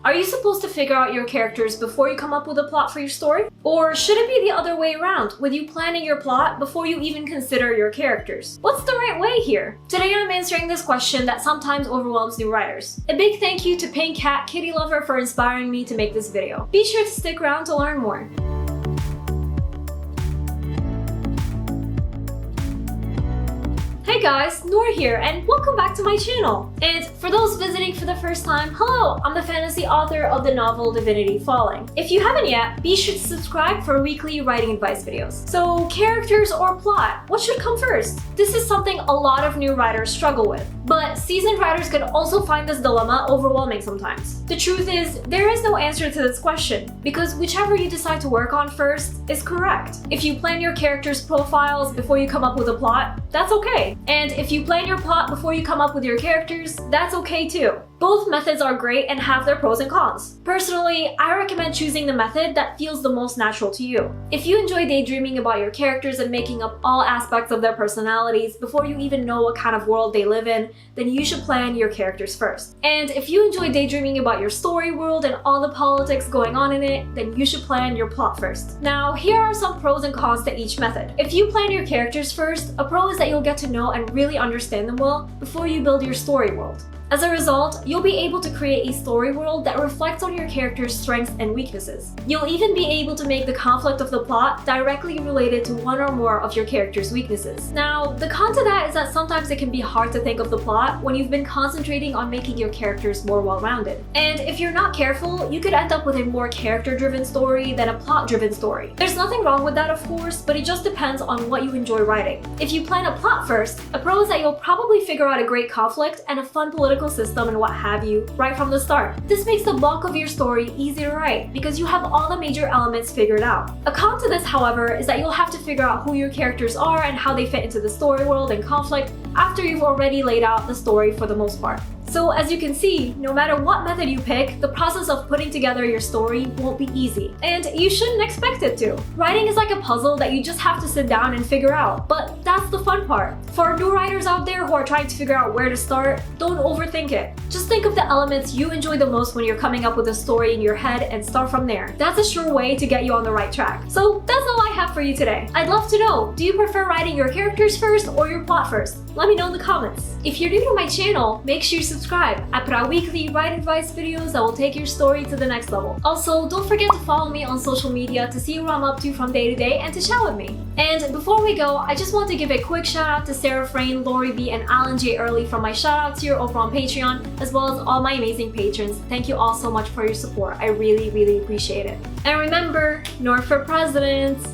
Are you supposed to figure out your characters before you come up with a plot for your story? Or should it be the other way around, with you planning your plot before you even consider your characters? What's the right way here? Today I'm answering this question that sometimes overwhelms new writers. A big thank you to Pink Cat Kitty Lover for inspiring me to make this video. Be sure to stick around to learn more. Hey guys, Nour here, and welcome back to my channel. And for those visiting for the first time, hello, I'm the fantasy author of the novel Divinity Falling. If you haven't yet, be sure to subscribe for weekly writing advice videos. So, characters or plot, what should come first? This is something a lot of new writers struggle with, but seasoned writers can also find this dilemma overwhelming sometimes. The truth is, there is no answer to this question, because whichever you decide to work on first is correct. If you plan your characters' profiles before you come up with a plot, that's okay. And if you plan your plot before you come up with your characters, that's okay too. Both methods are great and have their pros and cons. Personally, I recommend choosing the method that feels the most natural to you. If you enjoy daydreaming about your characters and making up all aspects of their personalities before you even know what kind of world they live in, then you should plan your characters first. And if you enjoy daydreaming about your story world and all the politics going on in it, then you should plan your plot first. Now, here are some pros and cons to each method. If you plan your characters first, a pro is that you'll get to know and really understand them well before you build your story world. As a result, you'll be able to create a story world that reflects on your character's strengths and weaknesses. You'll even be able to make the conflict of the plot directly related to one or more of your character's weaknesses. Now, the con to that is that sometimes it can be hard to think of the plot when you've been concentrating on making your characters more well-rounded. And if you're not careful, you could end up with a more character-driven story than a plot-driven story. There's nothing wrong with that, of course, but it just depends on what you enjoy writing. If you plan a plot first, a pro is that you'll probably figure out a great conflict and a fun political system and what have you right from the start. This makes the bulk of your story easy to write because you have all the major elements figured out. A con to this, however, is that you'll have to figure out who your characters are and how they fit into the story world and conflict after you've already laid out the story for the most part. So as you can see, no matter what method you pick, the process of putting together your story won't be easy. And you shouldn't expect it to. Writing is like a puzzle that you just have to sit down and figure out, but that's the fun part. For new writers out there who are trying to figure out where to start, don't overthink it. Just think of the elements you enjoy the most when you're coming up with a story in your head and start from there. That's a sure way to get you on the right track. So that's all I have for you today. I'd love to know, do you prefer writing your characters first or your plot first? Let me know in the comments. If you're new to my channel, make sure you subscribe. I put out weekly writing advice videos that will take your story to the next level. Also, don't forget to follow me on social media to see what I'm up to from day to day and to chat with me. And before we go, I just want to give a quick shout out to Sarah Frayne, Lori B, and Alan J. Early from my shout out tier over on Patreon, as well as all my amazing patrons. Thank you all so much for your support. I really, really appreciate it. And remember, Nour for president!